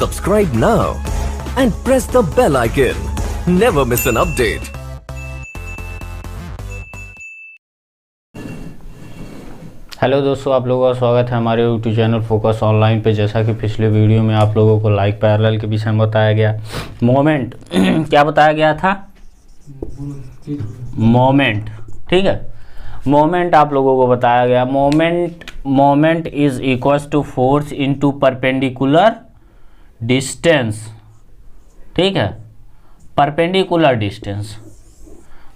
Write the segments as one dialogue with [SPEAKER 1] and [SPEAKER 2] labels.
[SPEAKER 1] Subscribe now and press the bell icon. Never miss an update.
[SPEAKER 2] Hello दोस्तों, आप लोगों का स्वागत है हमारे यूट्यूब चैनल फोकस ऑनलाइन पे। जैसा कि पिछले वीडियो में आप लोगों को लाइक पैरेलल के विषय में बताया गया, मोमेंट क्या बताया गया था? मोमेंट, ठीक है। मोमेंट आप लोगों को बताया गया, moment is equals to force into perpendicular distance, ठीक है, परपेंडिकुलर डिस्टेंस।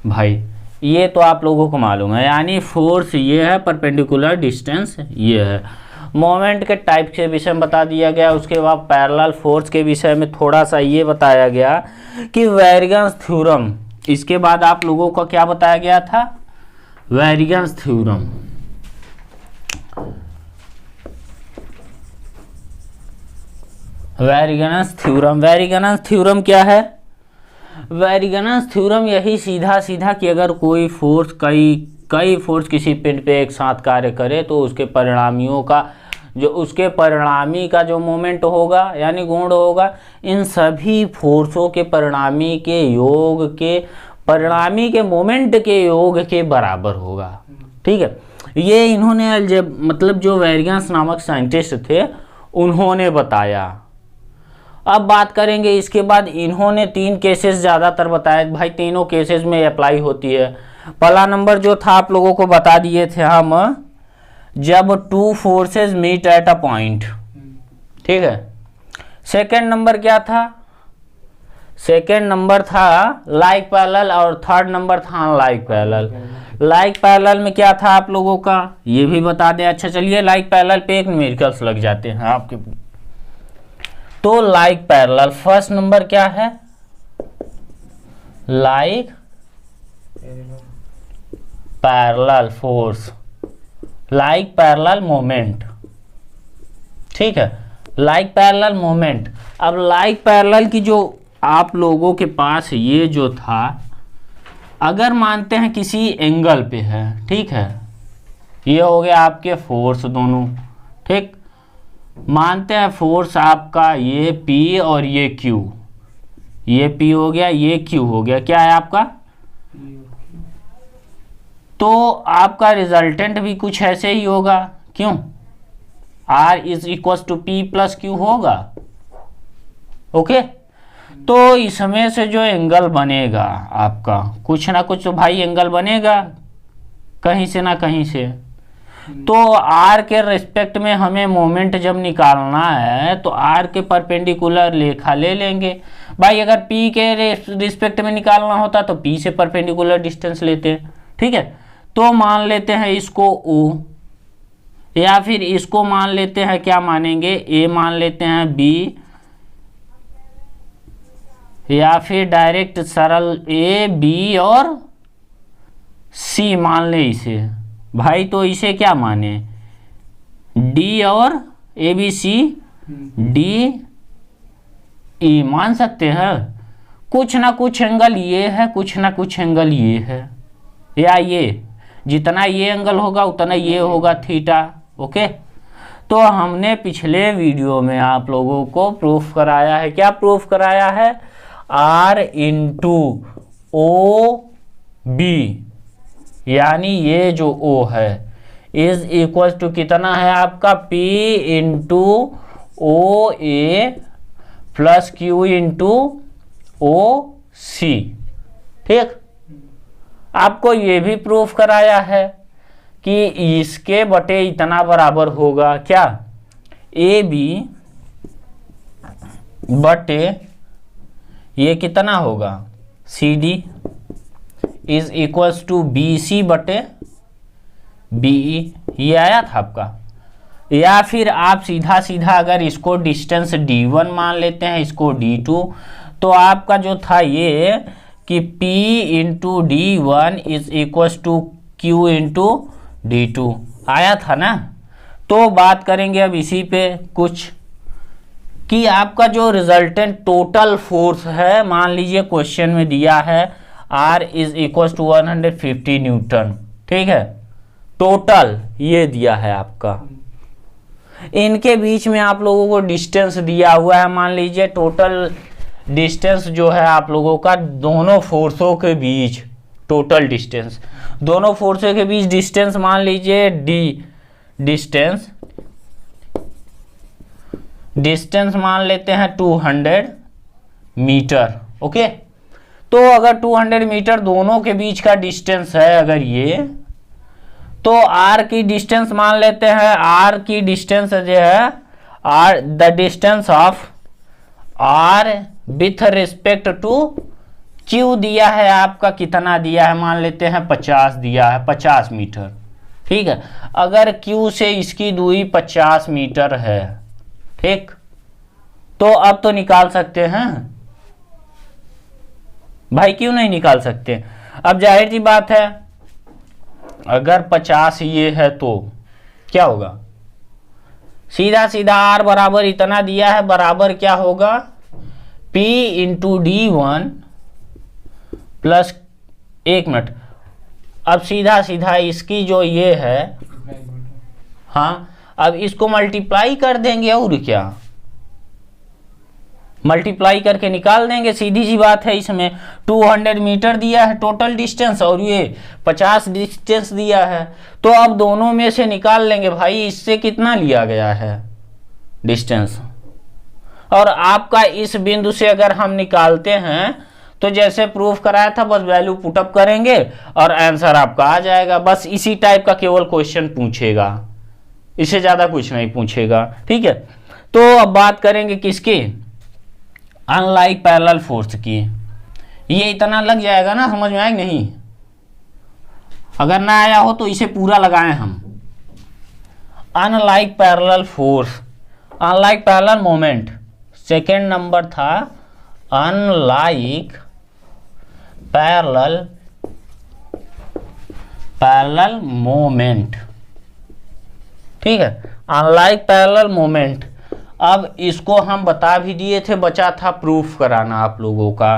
[SPEAKER 2] भाई ये तो आप लोगों को मालूम है, यानी फोर्स ये है, परपेंडिकुलर डिस्टेंस ये है। मोमेंट के टाइप के विषय में बता दिया गया। उसके बाद पैरेलल फोर्स के विषय में थोड़ा सा ये बताया गया कि वेरिएंस थ्योरम। इसके बाद आप लोगों को क्या बताया गया था? Variance theorem. वेरिएंस थ्योरम क्या है? वेरिएंस थ्योरम यही सीधा कि अगर कोई फोर्स कई फोर्स किसी पिंड पे एक साथ कार्य करे तो उसके परिणामियों का उसके परिणामी का जो मोमेंट होगा यानी गुण होगा, इन सभी फोर्सों के परिणामी के योग के परिणामी के मोमेंट के योग के बराबर होगा, ठीक है। ये इन्होंने जब मतलब जो वेरिएंस नामक साइंटिस्ट थे उन्होंने बताया। अब बात करेंगे इसके बाद इन्होंने 3 केसेस ज़्यादातर बताए। भाई तीनों केसेस में अप्लाई होती है। पहला नंबर जो था आप लोगों को बता दिए थे हम, जब 2 forces meet at a point, ठीक है। सेकंड नंबर क्या था? सेकंड नंबर था लाइक पैरेलल और थर्ड नंबर था अनलाइक पैरेलल। लाइक पैरेलल में क्या था आप लोगों का ये भी बता दें। अच्छा चलिए, लाइक पैरेलल पे एक न्यूमेरिकल्स लग जाते हैं आपके। तो लाइक पैरेलल फर्स्ट नंबर क्या है? Like parallel force, like parallel moment, ठीक है। Like parallel moment. अब लाइक पैरेलल की जो आप लोगों के पास ये जो था, अगर मानते हैं किसी एंगल पे है, ठीक है, ये हो गया आपके फोर्स दोनों, ठीक। मानते हैं फोर्स आपका ये P और ये Q, ये P हो गया, ये Q हो गया, क्या है आपका? तो आपका रिजल्टेंट भी कुछ ऐसे ही होगा, क्यों? R is equal to P plus Q होगा, ओके। तो इसमें से जो एंगल बनेगा आपका, कुछ ना कुछ तो भाई एंगल बनेगा कहीं से ना कहीं से। तो R के रिस्पेक्ट में हमें मोमेंट जब निकालना है तो R के परपेंडिकुलर लेखा ले लेंगे। भाई अगर P के रिस्पेक्ट में निकालना होता तो P से परपेंडिकुलर डिस्टेंस लेते हैं, ठीक है। तो मान लेते हैं इसको O, या फिर इसको मान लेते हैं, क्या मानेंगे? A मान लेते हैं B, या फिर डायरेक्ट सरल A B और C मान ले इसे। भाई तो इसे क्या माने? D और ABC D E मान सकते हैं। कुछ ना कुछ एंगल ये है, कुछ ना कुछ एंगल ये है, या ये जितना ये एंगल होगा उतना ये होगा थीटा, ओके। तो हमने पिछले वीडियो में आप लोगों को प्रूफ कराया है, क्या प्रूफ कराया है? R इंटू ओ बी, यानी ये जो O है इज इक्वल टू कितना है आपका? P into O A plus Q into O सी, ठीक। आपको ये भी प्रूफ कराया है कि इसके बटे इतना बराबर होगा, क्या? AB बटे ये कितना होगा? CD is equals to BC बटे BE। ये आया था आपका। या फिर आप सीधा अगर इसको डिस्टेंस D1 मान लेते हैं, इसको D2, तो आपका जो था ये कि P into D1 is equals to Q into D2 आया था ना। तो बात करेंगे अब इसी पे कुछ कि आपका जो रिजल्टेंट टोटल फोर्स है, मान लीजिए क्वेश्चन में दिया है R is equal to 150 newton, ठीक है, टोटल ये दिया है आपका। इनके बीच में आप लोगों को डिस्टेंस दिया हुआ है। मान लीजिए टोटल डिस्टेंस जो है आप लोगों का दोनों फोर्सों के बीच, टोटल डिस्टेंस दोनों फोर्सों के बीच डिस्टेंस मान लीजिए डी, डिस्टेंस मान लेते हैं 200 मीटर। ओके, तो अगर 200 मीटर दोनों के बीच का डिस्टेंस है अगर ये, तो आर की डिस्टेंस मान लेते हैं, आर की डिस्टेंस जो है R, the distance of R with respect to Q दिया है आपका, कितना दिया है, मान लेते हैं 50 दिया है, 50 मीटर। ठीक है, अगर क्यू से इसकी दूरी 50 मीटर है, ठीक, तो अब तो निकाल सकते हैं भाई, क्यों नहीं निकाल सकते। अब जाहिर सी बात है अगर 50 ये है तो क्या होगा, सीधा सीधा आर बराबर इतना दिया है, बराबर क्या होगा P इंटू D1 प्लस, एक मिनट, अब सीधा सीधा इसकी जो ये है, हाँ, अब इसको मल्टीप्लाई कर देंगे और क्या, मल्टीप्लाई करके निकाल देंगे, सीधी सी बात है। इसमें 200 मीटर दिया है टोटल डिस्टेंस और ये 50 डिस्टेंस दिया है, तो अब दोनों में से निकाल लेंगे भाई, इससे कितना लिया गया है डिस्टेंस, और आपका इस बिंदु से अगर हम निकालते हैं तो जैसे प्रूफ कराया था बस वैल्यू पुटअप करेंगे और आंसर आपका आ जाएगा। बस इसी टाइप का केवल क्वेश्चन पूछेगा, इससे ज्यादा कुछ नहीं पूछेगा। ठीक है, तो अब बात करेंगे किसकी, अनलाइक पैरेलल फोर्स की। ये इतना लग जाएगा ना, समझ में आएगा नहीं, अगर ना आया हो तो इसे पूरा लगाएं हम। Unlike parallel force, unlike parallel moment, second number था अनलाइक पैरेलल मोमेंट। ठीक है, अनलाइक पैरेलल मोमेंट। अब इसको हम बता भी दिए थे, बचा था प्रूफ कराना आप लोगों का।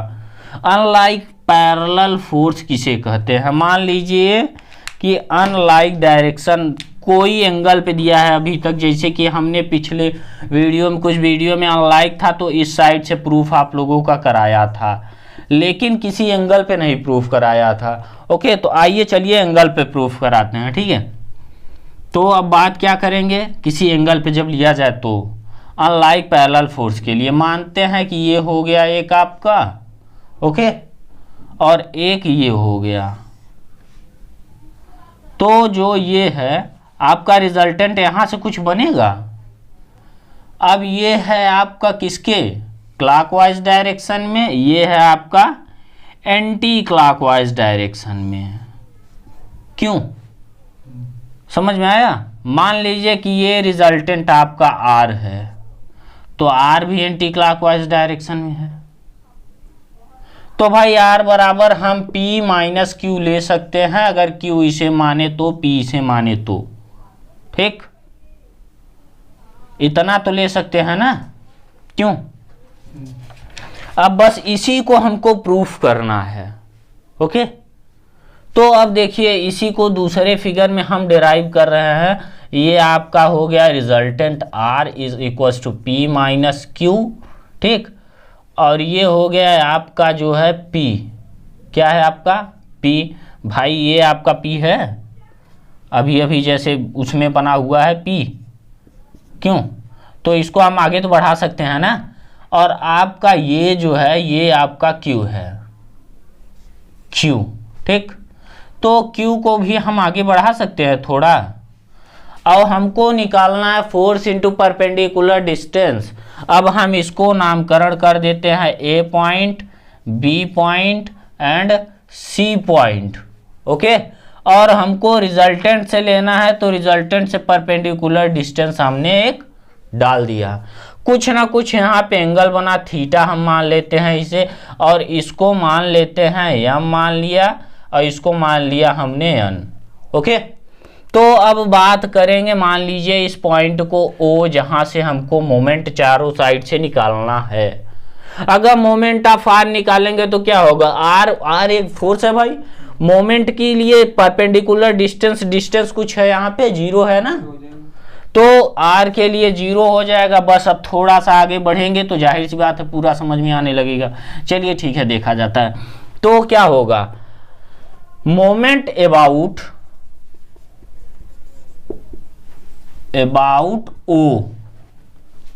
[SPEAKER 2] अनलाइक पैरेलल फोर्स किसे कहते हैं, मान लीजिए कि अनलाइक डायरेक्शन कोई एंगल पे दिया है अभी तक, जैसे कि हमने पिछले वीडियो में, कुछ वीडियो में अनलाइक था तो इस साइड से प्रूफ आप लोगों का कराया था, लेकिन किसी एंगल पे नहीं प्रूफ कराया था। ओके, तो आइए चलिए एंगल पे प्रूफ कराते हैं। ठीक है, तो अब बात क्या करेंगे, किसी एंगल पे जब लिया जाए तो अनलाइक पैरेलल फोर्स के लिए मानते हैं कि ये हो गया एक आपका, ओके, और एक ये हो गया, तो जो ये है आपका रिजल्टेंट यहां से कुछ बनेगा। अब ये है आपका किसके, क्लॉकवाइज डायरेक्शन में, ये है आपका एंटी क्लॉकवाइज डायरेक्शन में। क्यों, समझ में आया। मान लीजिए कि ये रिजल्टेंट आपका आर है, तो आर भी एंटी क्लॉकवाइज डायरेक्शन में है, तो भाई आर बराबर हम P माइनस क्यू ले सकते हैं, अगर Q इसे माने तो P इसे माने तो। ठीक, इतना तो ले सकते हैं ना, क्यों। अब बस इसी को हमको प्रूफ करना है। ओके, तो अब देखिए इसी को दूसरे फिगर में हम डिराइव कर रहे हैं। ये आपका हो गया resultant R is equal to P minus Q. ठीक, और ये हो गया आपका जो है P, क्या है आपका P, भाई ये आपका P है, अभी अभी जैसे उसमें बना हुआ है P, क्यों, तो इसको हम आगे तो बढ़ा सकते हैं ना, और आपका ये जो है ये आपका Q है, Q। ठीक, तो Q को भी हम आगे बढ़ा सकते हैं थोड़ा। अब हमको निकालना है फोर्स इंटू परपेंडिकुलर डिस्टेंस। अब हम इसको नामकरण कर देते हैं A point, B point and C point. Okay, और हमको रिजल्टेंट से लेना है, तो रिजल्टेंट से परपेंडिकुलर डिस्टेंस हमने एक डाल दिया, कुछ ना कुछ यहाँ पे एंगल बना, थीटा हम मान लेते हैं इसे, और इसको मान लेते हैं m मान लिया, और इसको मान लिया हमने n। ओके, तो अब बात करेंगे, मान लीजिए इस पॉइंट को O, जहां से हमको मोमेंट चारों साइड से निकालना है। अगर मोमेंट ऑफ R निकालेंगे तो क्या होगा, R एक फोर्स है भाई, मोमेंट के लिए परपेंडिकुलर डिस्टेंस कुछ है यहाँ पे 0 है ना, तो आर के लिए 0 हो जाएगा। बस अब थोड़ा सा आगे बढ़ेंगे तो जाहिर सी बात है पूरा समझ में आने लगेगा। चलिए ठीक है, देखा जाता है। तो क्या होगा, मोमेंट अबाउट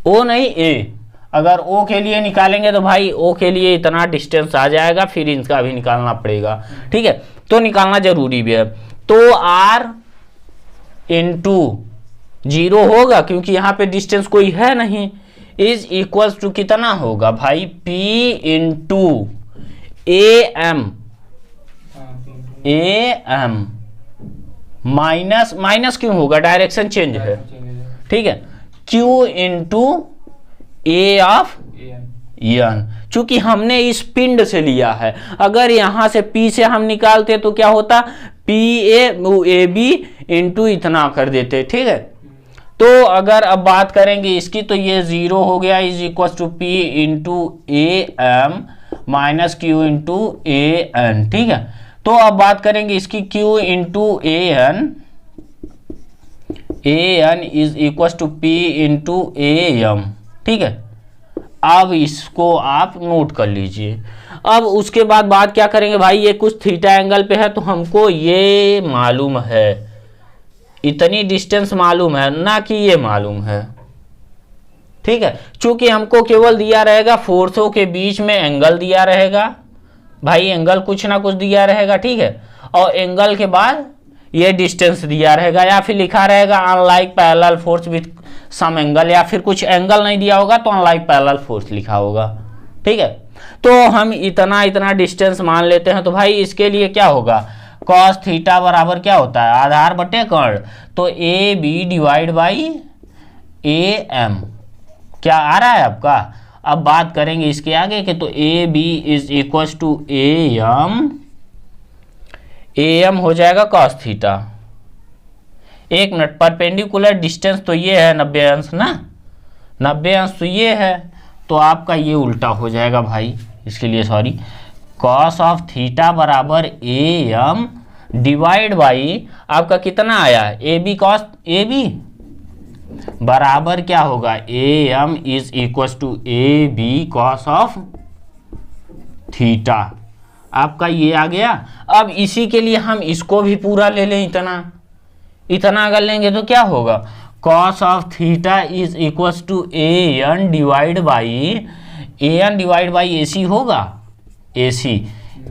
[SPEAKER 2] ओ नहीं ए, अगर ओ के लिए निकालेंगे तो भाई ओ के लिए इतना डिस्टेंस आ जाएगा, फिर इनका भी निकालना पड़ेगा। ठीक है, तो निकालना जरूरी भी है। तो आर इंटू 0 होगा क्योंकि यहाँ पे डिस्टेंस कोई है नहीं, इज इक्वल टू कितना होगा भाई, P into A M minus, minus क्यों होगा, डायरेक्शन चेंज है। ठीक है, Q into A of N, चूंकि हमने इस पिंड से लिया है। अगर यहां से P से हम निकालते तो क्या होता, ए बी इंटू इतना कर देते। ठीक है, तो अगर अब बात करेंगे इसकी तो ये 0 हो गया, is equal to P into A M minus Q into A N. ठीक है, तो अब बात करेंगे इसकी Q into A N is equal to P into A M. ठीक है, अब इसको आप नोट कर लीजिए। अब उसके बाद बात क्या करेंगे भाई, ये कुछ थीटा एंगल पे है तो हमको ये मालूम है, इतनी डिस्टेंस मालूम है ना कि ये मालूम है। ठीक है, चूंकि हमको केवल दिया रहेगा फोर्सों के बीच में एंगल दिया रहेगा भाई, एंगल कुछ ना कुछ दिया रहेगा। ठीक है, और एंगल के बाद ये डिस्टेंस दिया रहेगा, या फिर लिखा रहेगा unlike parallel force with some angle, या फिर कुछ एंगल नहीं दिया होगा तो अनलाइक पैरेलल फोर्स लिखा होगा। ठीक है, तो हम इतना इतना डिस्टेंस मान लेते हैं। तो भाई इसके लिए क्या होगा, कॉस थीटा बराबर क्या होता है, आधार बटे कर्ण, तो A B divide by A M. क्या आ रहा है आपका। अब बात करेंगे इसके आगे के, तो A B is equal to A M हो जाएगा कॉस थीटा। एक मिनट, परपेंडिकुलर डिस्टेंस तो ये है 90 अंश ना, 90 अंश तो ये है, तो आपका ये उल्टा हो जाएगा भाई, इसके लिए सॉरी, कॉस ऑफ थीटा बराबर ए एम डिवाइड बाई आपका कितना आया, A B cos A B बराबर क्या होगा, A M is equal to A B cos of theta. आपका ये आ गया। अब इसी के लिए हम इसको भी पूरा ले लें, इतना अगर लेंगे तो क्या होगा, cos of theta is equal to A N divide by A C होगा, A C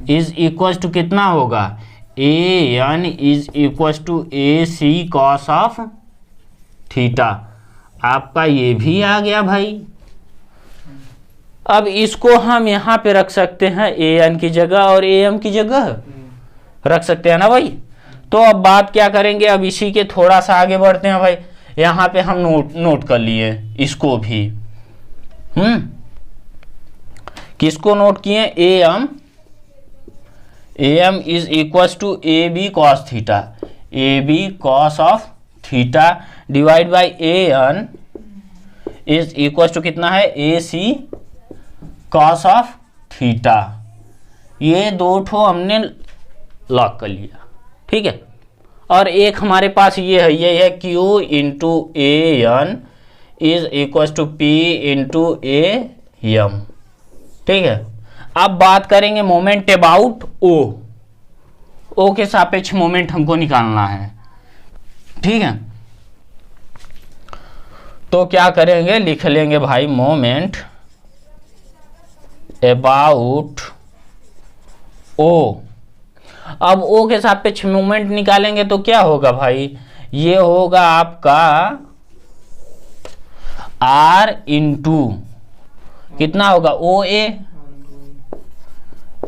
[SPEAKER 2] is equal to कितना होगा, A N is equal to A C cos of theta. आपका ये भी आ गया भाई। अब इसको हम यहाँ पे रख सकते हैं ए एन की जगह और ए एम की जगह रख सकते हैं ना भाई। तो अब बात क्या करेंगे, अब इसी के थोड़ा सा आगे बढ़ते हैं भाई। यहाँ पे हम नोट कर लिए इसको भी, किसको नोट किए, A M is equal to A B cos theta, A B cos of theta divide by A N is equal to कितना है, A C cos of theta. ये दो ठो हमने लॉक कर लिया। ठीक है, और एक हमारे पास ये है Q into A N is equal to P into A M. ठीक है, अब बात करेंगे मोमेंट अबाउट ओ के सापेक्ष मोमेंट हमको निकालना है। ठीक है, तो क्या करेंगे, लिख लेंगे भाई मोमेंट अबाउट ओ। अब ओ के सापेक्ष मोमेंट निकालेंगे तो क्या होगा भाई, ये होगा आपका आर इंटू कितना होगा, ओ ए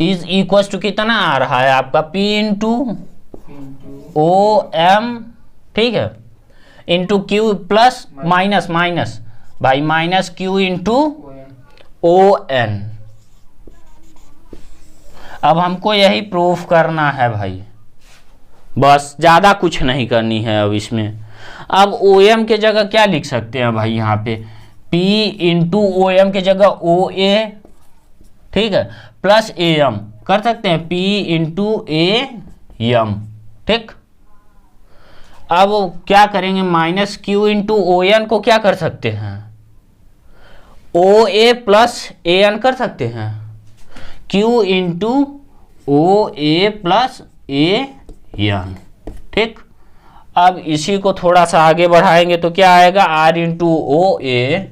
[SPEAKER 2] इज इक्वल टू कितना आ रहा है आपका, पी इंटू ओ एम। ठीक है, इंटू क्यू प्लस माइनस भाई minus Q into O N. अब हमको यही प्रूफ करना है भाई, बस ज़्यादा कुछ नहीं करनी है अब इसमें। अब ओ एम के जगह क्या लिख सकते हैं भाई, यहाँ पे P इंटू ओ एम के जगह ओ ए, ठीक है, प्लस ए एम कर सकते हैं, P इंटू ए एम। ठीक, अब क्या करेंगे, minus Q into O N को क्या कर सकते हैं, ओ ए प्लस ए एन कर सकते हैं, Q into O A plus A N. ठीक, अब इसी को थोड़ा सा आगे बढ़ाएंगे तो क्या आएगा, R into O A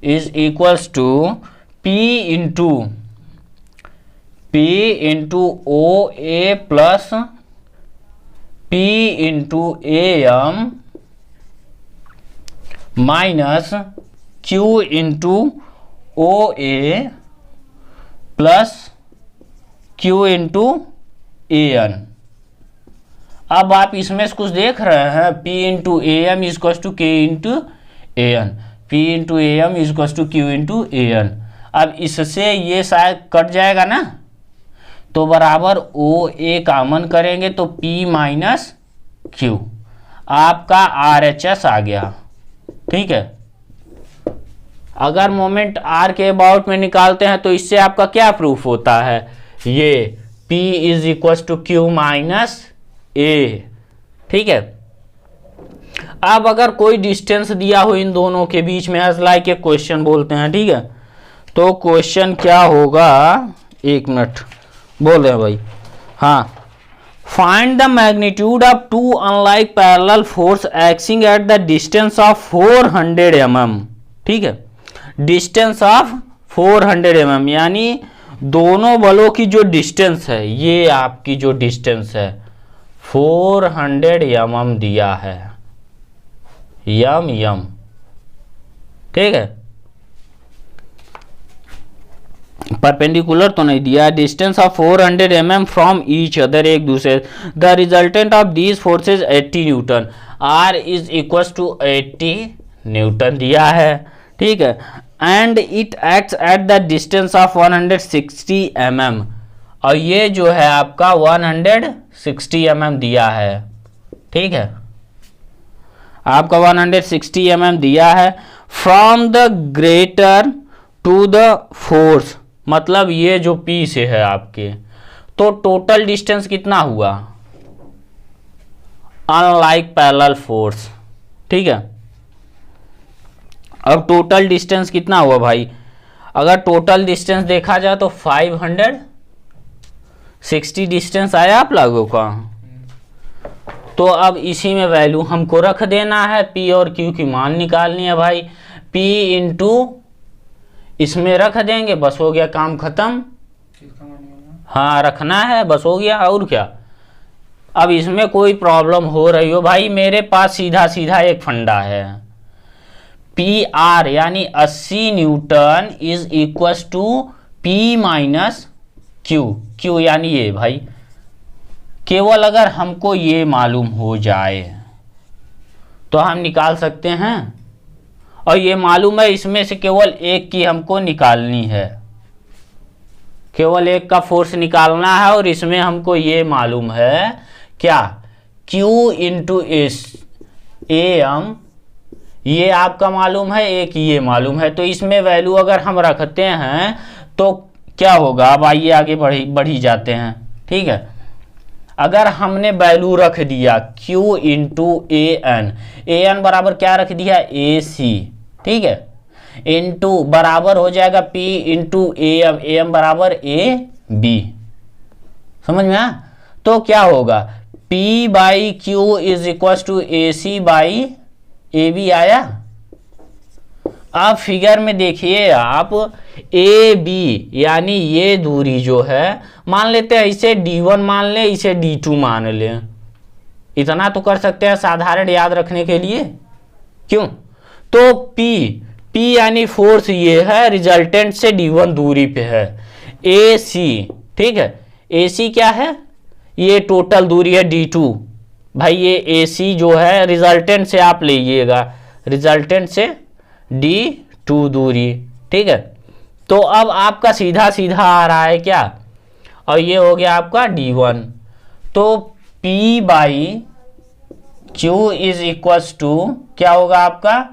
[SPEAKER 2] is equals to P into O A plus P into A M minus Q into O A plus Q into A N. अब आप इसमें से कुछ देख रहे हैं, P into A M is equal to K into A N, P into A M is equal to Q into A N. अब इससे ये शायद कट जाएगा ना, तो बराबर ओ ए कॉमन करेंगे तो P माइनस क्यू, आपका आर एच एस आ गया। ठीक है, अगर मोमेंट आर के अबाउट में निकालते हैं तो इससे आपका क्या प्रूफ होता है, ये P is equal to Q minus A. ठीक है, अब अगर कोई डिस्टेंस दिया हो इन दोनों के बीच में, एज लाइक ए क्वेश्चन बोलते हैं। ठीक है, तो क्वेश्चन क्या होगा, एक मिनट बोल रहे हैं भाई। हाँ, find the magnitude of two unlike parallel force acting at the distance of 400 mm। ठीक है, डिस्टेंस ऑफ 400 mm यानी दोनों बलों की जो डिस्टेंस है, ये आपकी जो डिस्टेंस है 400 mm दिया है, यम। ठीक है, परपेंडिकुलर तो नहीं दिया, distance of 400 mm from each other, एक दूसरे। The resultant of these forces 80 newton, R is equal to 80 newton दिया है। ठीक है, and it acts at the distance of 160 mm, और ये जो है आपका 160 mm दिया है। ठीक है, आपका 160 mm दिया है। From the greater to the force, मतलब ये जो P से है आपके, तो टोटल डिस्टेंस कितना हुआ, अनलाइक पैरेलल फोर्स। ठीक है, अब टोटल डिस्टेंस कितना हुआ भाई, अगर टोटल डिस्टेंस देखा जाए तो 560 डिस्टेंस आया आप लोगों का। तो अब इसी में वैल्यू हमको रख देना है, P और Q की मान निकालनी है भाई। P इंटू इसमें रख देंगे, बस हो गया काम खत्म। हाँ, रखना है, बस हो गया, और क्या। अब इसमें कोई प्रॉब्लम हो रही हो भाई, मेरे पास सीधा सीधा एक फंडा है, पी आर यानी 80 newton is equal to P minus Q, Q यानी ये भाई, केवल अगर हमको ये मालूम हो जाए तो हम निकाल सकते हैं, और ये मालूम है इसमें से केवल एक की हमको निकालनी है, केवल एक का फोर्स निकालना है, और इसमें हमको ये मालूम है क्या, Q into S A M, ये आपका मालूम है, एक ये मालूम है। तो इसमें वैल्यू अगर हम रखते हैं तो क्या होगा, अब आइए आगे बढ़ी जाते हैं। ठीक है, अगर हमने वैल्यू रख दिया Q इंटू ए एन बराबर क्या रख दिया, ए सी। ठीक है, इंटू बराबर हो जाएगा P इंटू ए एम बराबर ए बी, समझ में आया। तो क्या होगा, P by Q is equal to A C by A B आया। आप फिगर में देखिए, आप ए बी यानी ये दूरी जो है, मान लेते हैं इसे D1 मान ले, इसे D2 मान ले, इतना तो कर सकते हैं साधारण याद रखने के लिए। क्यों, तो P यानी फोर्स ये है, रिजल्टेंट से D1 दूरी पे है, ए सी। ठीक है, ए सी क्या है, ये टोटल दूरी है D2 भाई, ये ए सी जो है रिजल्टेंट से आप लीजिएगा, रिजल्टेंट से D2 दूरी। ठीक है, तो अब आपका सीधा सीधा आ रहा है क्या, और ये हो गया आपका D1। तो P by Q is equal to क्या होगा आपका,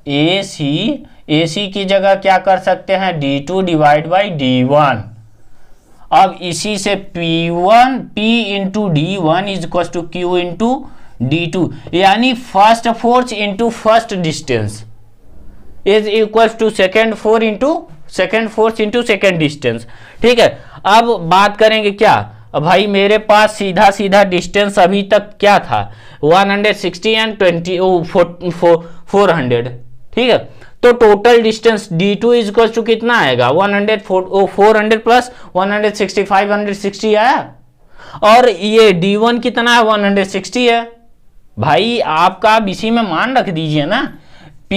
[SPEAKER 2] ए सी की जगह क्या कर सकते हैं, D2 डिवाइड बाई D1। अब इसी से P1 P into D1 is equal to Q into d2 यानी first force into first distance is equal to second force into second distance. ठीक है, अब बात करेंगे क्या, भाई मेरे पास सीधा सीधा डिस्टेंस अभी तक क्या था 160 एंड 400। ठीक है, तो total distance d2 is equal to कितना आएगा 400 प्लस 160 560 आया, और ये d1 कितना है 160 है। भाई आपका आप इसी में मान रख दीजिए ना, p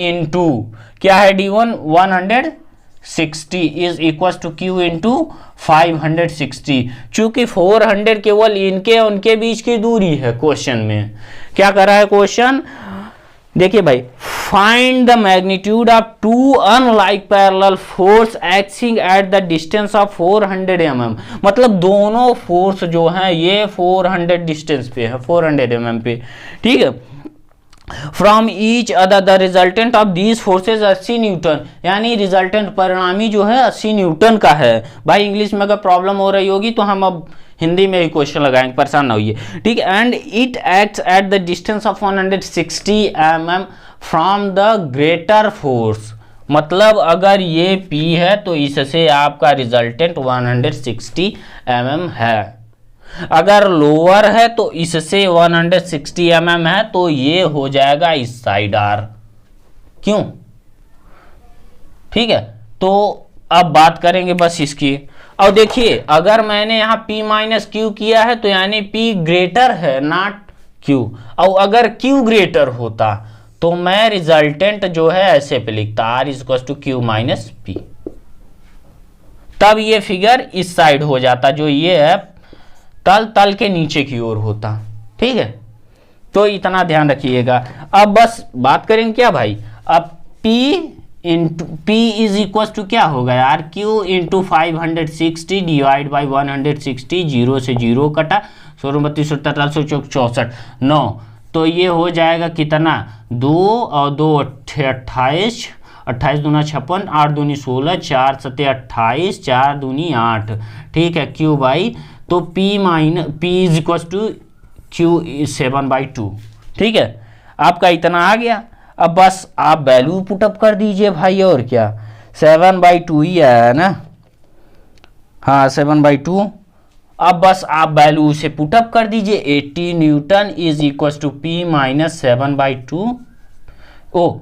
[SPEAKER 2] इंटू क्या है d1 160 is equal to q into 560। चूंकि 400 केवल इनके उनके बीच की दूरी है। क्वेश्चन में क्या कर रहा है क्वेश्चन, देखिए भाई, find the magnitude of two unlike parallel force acting at the distance of 400 mm। मतलब दोनों फोर्स जो हैं ये 400 डिस्टेंस पे है, 400 mm पे। ठीक है, from each other the resultant of these forces 80 Newton, यानी रिजल्टेंट परिणामी जो है 80 न्यूटन का है। भाई इंग्लिश में अगर प्रॉब्लम हो रही होगी तो हम अब हिंदी में ही क्वेश्चन लगाएंगे, परेशान ना होइए। ठीक है, and it acts at the distance of 160 mm from the greater force. मतलब अगर ये P है तो इससे आपका रिजल्टेंट 160 mm है, अगर लोअर है तो इससे 160 mm है, तो ये हो जाएगा इस साइड R। क्यों? ठीक है, तो अब बात करेंगे बस इसकी। और देखिए अगर मैंने यहाँ P माइनस Q किया है तो यानी P ग्रेटर है नॉट Q, और अगर Q ग्रेटर होता तो मैं रिजल्टेंट जो है ऐसे पे लिखता R is equal to Q minus P, तब ये फिगर इस साइड हो जाता, जो ये है तल के नीचे की ओर होता। ठीक है, तो इतना ध्यान रखिएगा। अब बस बात करेंगे क्या भाई, अब P इज इक्वल टू क्या होगा यार, Q इंटू 560 डिवाइड बाई 160, 0 से 0 कटा, 16 32 47 64 9, तो ये हो जाएगा कितना 2 और 2 28, 28 दूना 56, 8 दूनी 16, 4 सत्ते 28, 4 दूनी 8। ठीक है, Q बाई तो P is equal to Q 7/2। ठीक है, आपका इतना आ गया। अब बस आप वैल्यू पुटअप कर दीजिए भाई, और क्या 7/2 ही आया है ना, हाँ 7/2। अब बस आप वैल्यू से पुटअप कर दीजिए, 80 newton is equal to P minus 7/2। ओ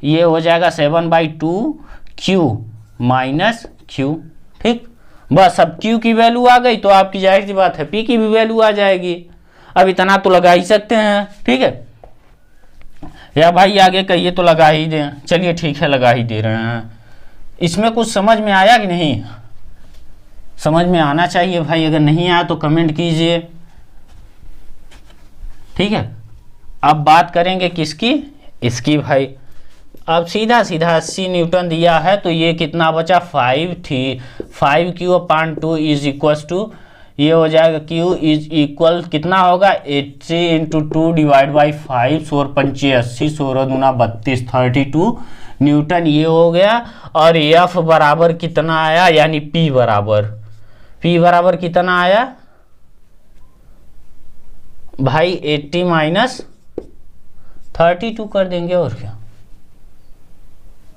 [SPEAKER 2] ये हो जाएगा 7/2 Q माइनस Q। ठीक, बस अब Q की वैल्यू आ गई तो आपकी जाहिर सी बात है P की भी वैल्यू आ जाएगी। अब इतना तो लगा ही सकते हैं। ठीक है, या भाई आगे कहिए तो लगा ही दें, चलिए ठीक है लगा ही दे रहे हैं। इसमें कुछ समझ में आया कि नहीं, समझ में आना चाहिए भाई, अगर नहीं आया तो कमेंट कीजिए। ठीक है, अब बात करेंगे किसकी, इसकी भाई। अब सीधा सीधा 80 न्यूटन दिया है तो ये कितना बचा 5Q/2 इज इक्वल टू, ये हो जाएगा Q इज इक्वल कितना होगा 80 इंटू 2 डिवाइड बाई 5, 16 पंचे 80, 16 दूना 32, 32 न्यूटन ये हो गया। और F बराबर कितना आया, यानी P बराबर कितना आया भाई 80 माइनस 32 कर देंगे, और क्या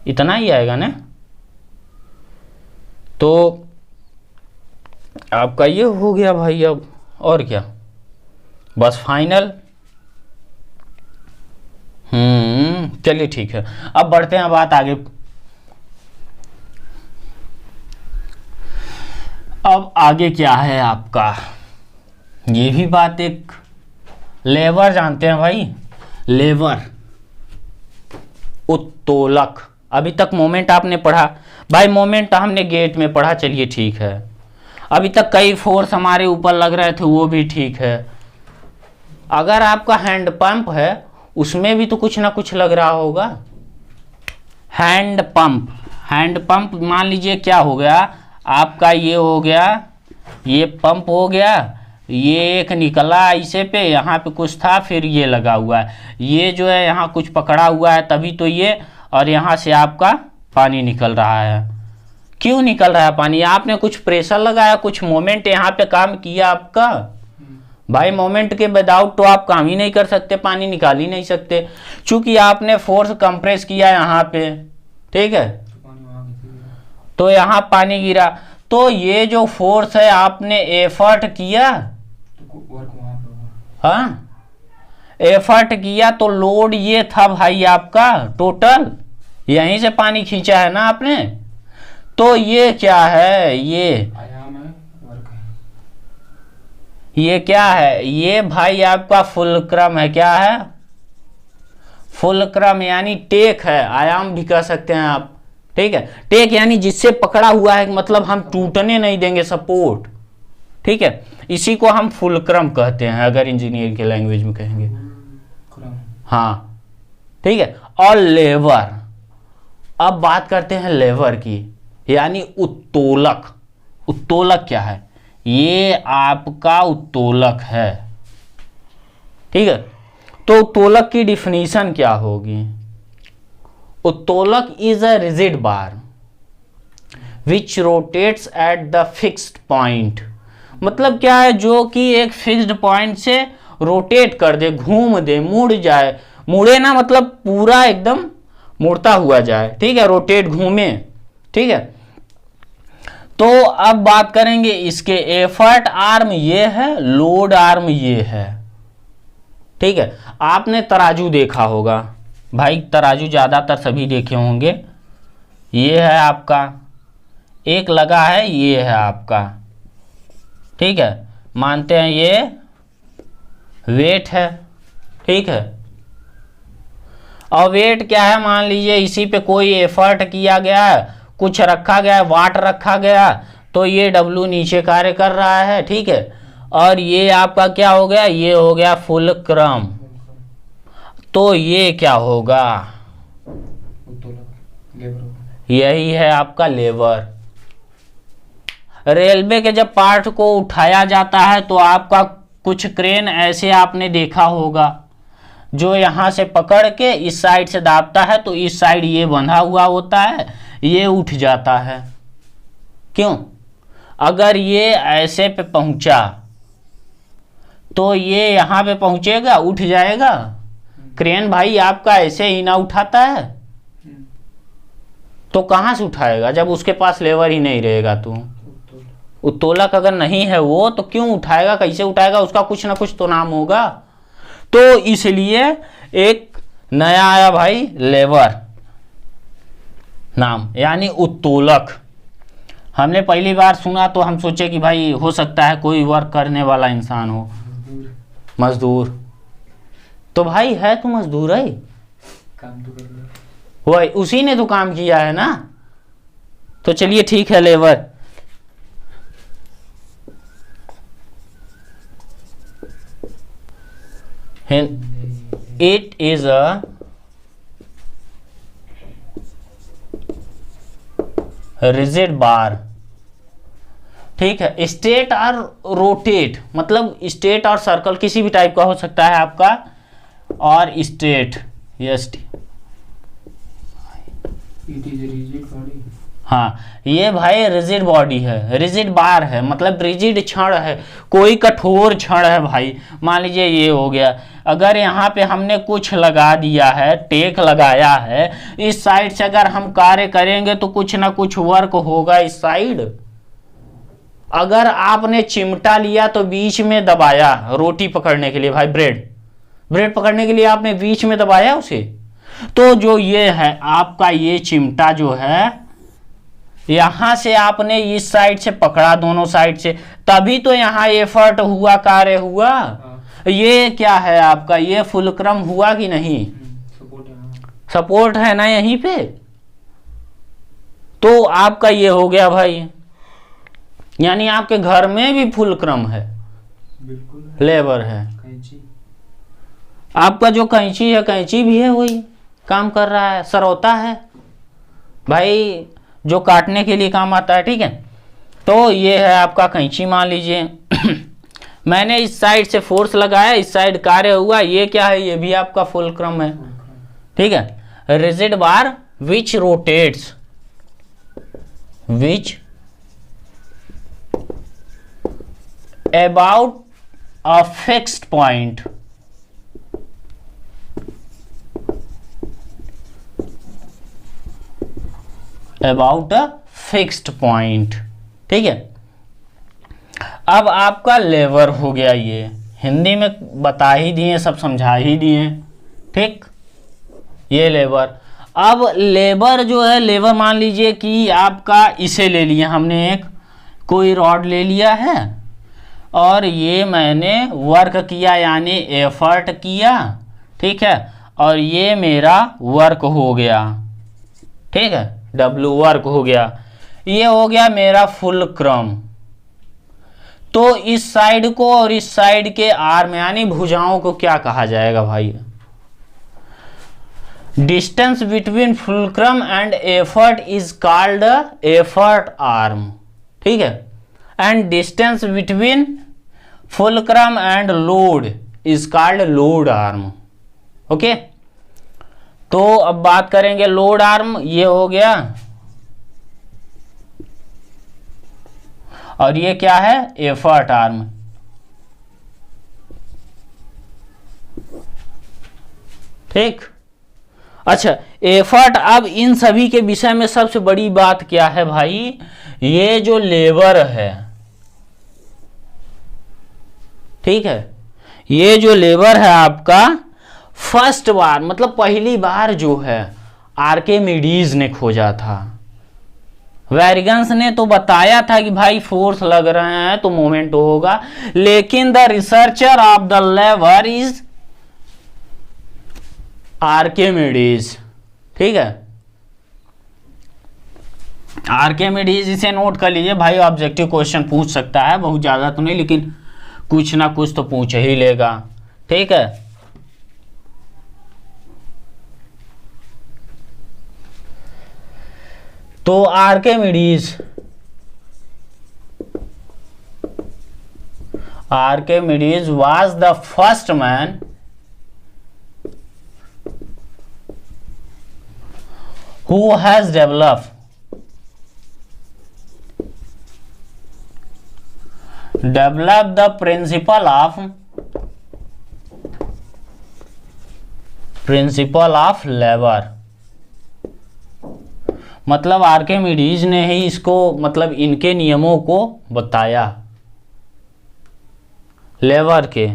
[SPEAKER 2] इतना ही आएगा ना। तो आपका ये हो गया भाई, अब और क्या, बस फाइनल। चलिए ठीक है, अब बढ़ते हैं बात आगे। अब आगे क्या है आपका, ये भी बात एक लेवर जानते हैं भाई, लेवर उत्तोलक। अभी तक मोमेंट आपने पढ़ा भाई, मोमेंट हमने गेट में पढ़ा, चलिए ठीक है। अभी तक कई फोर्स हमारे ऊपर लग रहे थे, वो भी ठीक है। अगर आपका हैंड पंप है उसमें भी तो कुछ ना कुछ लग रहा होगा। हैंड पंप मान लीजिए क्या हो गया आपका, ये हो गया, ये पंप हो गया, ये एक निकला इसे पे, यहाँ पे कुछ था, फिर ये लगा हुआ है, ये जो है यहाँ कुछ पकड़ा हुआ है तभी तो ये, और यहाँ से आपका पानी निकल रहा है। क्यों निकल रहा है पानी, आपने कुछ प्रेशर लगाया, कुछ मोमेंट यहाँ पे काम किया आपका भाई मोमेंट के विदाउट तो आप काम ही नहीं कर सकते, पानी निकाल ही नहीं सकते, क्योंकि आपने फोर्स कंप्रेस किया यहाँ पे, ठीक है, तो यहाँ पानी गिरा, तो ये जो फोर्स है आपने एफर्ट किया, हाँ एफर्ट किया, तो लोड ये था भाई आपका टोटल, यहीं से पानी खींचा है ना आपने, तो ये क्या है, ये क्या है, ये भाई आपका फुलक्रम है, क्या है, फुलक्रम यानी टेक है, आयाम भी कह सकते हैं आप, ठीक है, टेक यानी जिससे पकड़ा हुआ है, मतलब हम टूटने नहीं देंगे, सपोर्ट, ठीक है, इसी को हम फुलक्रम कहते हैं अगर इंजीनियर की लैंग्वेज में कहेंगे, हाँ ठीक है। और लेवर, अब बात करते हैं लेवर की, यानी उत्तोलक। उत्तोलक क्या है, ये आपका उत्तोलक है, ठीक है, तो उत्तोलक की डिफिनीशन क्या होगी, उत्तोलक is a rigid bar which rotates at the fixed point, मतलब क्या है, जो कि एक फिक्स्ड पॉइंट से रोटेट कर दे, घूम दे, मुड़ जाए, मुड़े ना मतलब पूरा एकदम मुड़ता हुआ जाए, ठीक है, रोटेट, घूमे, ठीक है। तो अब बात करेंगे इसके, एफर्ट आर्म ये है, लोड आर्म ये है, ठीक है। आपने तराजू देखा होगा भाई, तराजू ज्यादातर सभी देखे होंगे, ये है आपका, एक लगा है, ये है आपका, ठीक है, मानते हैं ये वेट है, ठीक है, और वेट क्या है, मान लीजिए इसी पे कोई एफर्ट किया गया है, कुछ रखा गया है, वाट रखा गया, तो ये डब्लू नीचे कार्य कर रहा है, ठीक है, और ये आपका क्या हो गया, ये हो गया फुलक्रम, तो ये क्या होगा, यही है आपका लेवर। रेलवे के जब पार्ट को उठाया जाता है तो आपका कुछ क्रेन ऐसे आपने देखा होगा, जो यहां से पकड़ के इस साइड से दाबता है, तो इस साइड ये बंधा हुआ होता है, ये उठ जाता है, क्यों, अगर ये ऐसे पे पहुंचा तो ये यहां पे पहुंचेगा, उठ जाएगा, क्रेन भाई आपका ऐसे ही ना उठाता है, तो कहां से उठाएगा जब उसके पास लेवर ही नहीं रहेगा, तो उत्तोलक अगर नहीं है वो, तो क्यों उठाएगा, कैसे उठाएगा, उसका कुछ ना कुछ तो नाम होगा, तो इसलिए एक नया आया भाई लेवर नाम, यानी उत्तोलक। हमने पहली बार सुना तो हम सोचे कि भाई हो सकता है कोई वर्क करने वाला इंसान हो, मजदूर, तो भाई है तो मजदूर है, काम तो कर वही उसी ने तो काम किया है ना, तो चलिए ठीक है, labour. It is a rigid bar, ठीक है। स्टेट और रोटेट, मतलब स्टेट और सर्कल किसी भी टाइप का हो सकता है आपका, और स्टेट, यस, हाँ ये भाई रिजिड बॉडी है, रिजिड बार है, मतलब रिजिड छड़ है, कोई कठोर छड़ है भाई। मान लीजिए ये हो गया, अगर यहाँ पे हमने कुछ लगा दिया है, टेक लगाया है, इस साइड से अगर हम कार्य करेंगे तो कुछ ना कुछ वर्क होगा इस साइड। अगर आपने चिमटा लिया तो बीच में दबाया रोटी पकड़ने के लिए, भाई ब्रेड पकड़ने के लिए आपने बीच में दबाया उसे, तो जो ये है आपका ये चिमटा जो है, यहां से आपने इस साइड से पकड़ा, दोनों साइड से, तभी तो यहां एफर्ट हुआ, कार्य हुआ। ये क्या है आपका, ये फुलक्रम हुआ कि नहीं, सपोर्ट है ना यहीं पे, तो आपका ये हो गया भाई, यानी आपके घर में भी फुलक्रम है, बिल्कुल लेबर है। आपका जो कैंची है, कैंची भी है, वही काम कर रहा है, सरौता है भाई, जो काटने के लिए काम आता है, ठीक है। तो ये है आपका कैंची, मान लीजिए मैंने इस साइड से फोर्स लगाया, इस साइड कार्य हुआ, ये क्या है, ये भी आपका फुलक्रम है, ठीक है। Rigid bar which rotates, which about a fixed point, about a fixed point. ठीक है, अब आपका लेवर हो गया, ये हिंदी में बता ही दिए, सब समझा ही दिए। ठीक, ये लेवर। अब लेबर जो है, लेबर मान लीजिए कि आपका इसे ले लिया हमने, एक कोई रॉड ले लिया है और ये मैंने वर्क किया यानी एफर्ट किया। ठीक है, और ये मेरा वर्क हो गया। ठीक है, W वर्क हो गया, ये हो गया मेरा फुल क्रम। तो इस साइड को और इस साइड के आर्म यानी भुजाओं को क्या कहा जाएगा भाई? Distance between fulcrum and effort is called effort arm. ठीक है, and distance between fulcrum and load is called load arm. Okay, तो अब बात करेंगे लोड आर्म, ये हो गया, और ये क्या है? Effort arm. ठीक, अच्छा एफर्ट। अब इन सभी के विषय में सबसे बड़ी बात क्या है भाई? ये जो लेबर है, ठीक है, ये जो लेबर है आपका, फर्स्ट बार मतलब पहली बार जो है आर्किमिडीज ने खोजा था। वेरिगन्स ने तो बताया था कि भाई फोर्स लग रहे हैं तो मोमेंट होगा, लेकिन the researcher of the lever is Archimedes. ठीक है, आर्किमिडीज, इसे नोट कर लीजिए भाई, ऑब्जेक्टिव क्वेश्चन पूछ सकता है, बहुत ज्यादा तो नहीं लेकिन कुछ ना कुछ तो पूछ ही लेगा। ठीक है, तो Archimedes was the first man who has developed the principle of lever। मतलब आर्किमिडीज ने ही इसको, मतलब इनके नियमों को बताया लेवर के।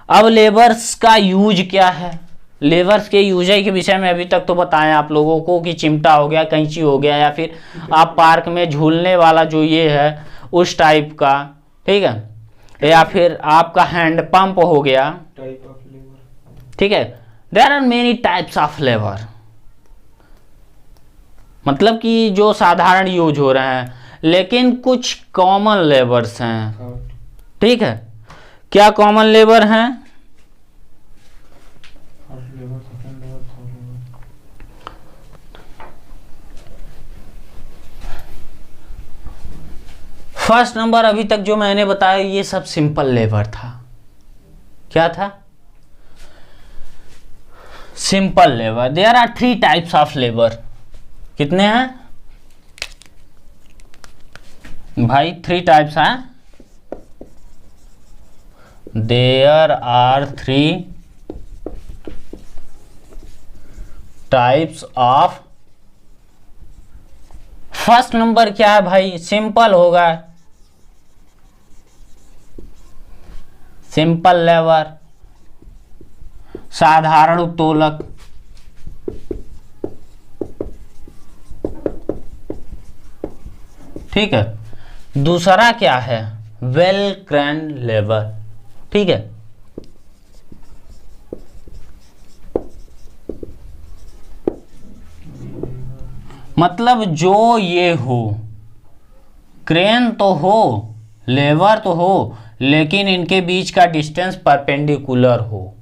[SPEAKER 2] अब लेवर्स का यूज क्या है? लेवर्स के यूजर के विषय में अभी तक तो बताया आप लोगों को कि चिमटा हो गया, कैंची हो गया, या फिर आप पार्क में झूलने वाला जो ये है उस टाइप का। ठीक है, या फिर आपका हैंड पंप हो गया। ठीक है, there are many types of lever, मतलब कि जो साधारण यूज हो रहे हैं, लेकिन कुछ कॉमन लेवर्स हैं। ठीक है, क्या कॉमन लेवर हैं? फर्स्ट नंबर अभी तक जो मैंने बताया ये सब सिंपल लेवर था। क्या था? Simple lever. There are 3 types of lever. कितने हैं भाई? 3 टाइप्स हैं। There are 3 types of. First number क्या है भाई? सिंपल होगा, सिंपल लेवर, साधारण उत्तोलक। ठीक है, दूसरा क्या है? वेल क्रैंड लेवर। ठीक है, मतलब जो ये हो, क्रेन तो हो, लेवर तो हो, लेकिन इनके बीच का डिस्टेंस परपेंडिकुलर हो,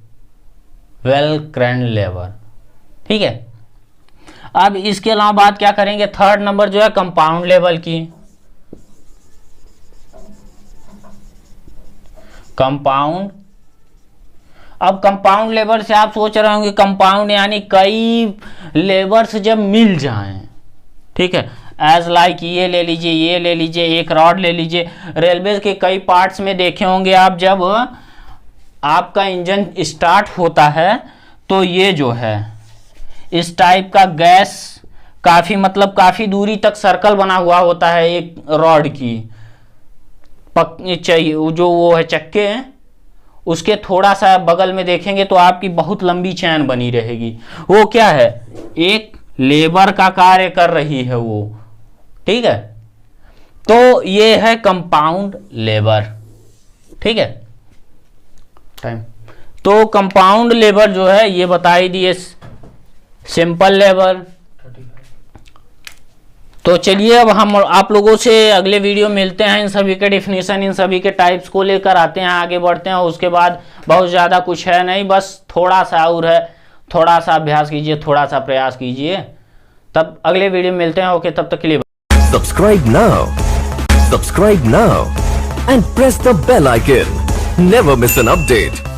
[SPEAKER 2] वेल क्रैंड लेवर। ठीक है, अब इसके अलावा बात क्या करेंगे? थर्ड नंबर जो है कंपाउंड लेवल की। कंपाउंड। अब कंपाउंड लेवर से आप सोच रहे होंगे कंपाउंड यानी कई लेवर्स जब मिल जाएं। ठीक है, एज लाइक ये ले लीजिए, ये ले लीजिए, एक रॉड ले लीजिए। रेलवे के कई पार्ट्स में देखे होंगे आप, जब आपका इंजन स्टार्ट होता है तो ये जो है इस टाइप का गैस काफी दूरी तक सर्कल बना हुआ होता है एक रॉड की चाहिए, जो वो है चक्के हैं उसके थोड़ा सा बगल में देखेंगे तो आपकी बहुत लंबी चैन बनी रहेगी। वो क्या है, एक लेबर का कार्य कर रही है वो, ठीक है। तो ये है कंपाउंड लेबर, ठीक है। टाइम तो कंपाउंड लेबर जो है ये बता ही दिए, सिंपल लेबर। तो चलिए अब हम आप लोगों से अगले वीडियो मिलते हैं, इन सभी के डिफिनीशन, इन सभी के टाइप्स को लेकर आते हैं, आगे बढ़ते हैं। उसके बाद बहुत ज़्यादा कुछ है नहीं, बस थोड़ा सा और है, थोड़ा सा अभ्यास कीजिए, थोड़ा सा प्रयास कीजिए, तब अगले वीडियो मिलते हैं। ओके, तब तक के लिए
[SPEAKER 1] subscribe now and press the bell icon. Never miss an update.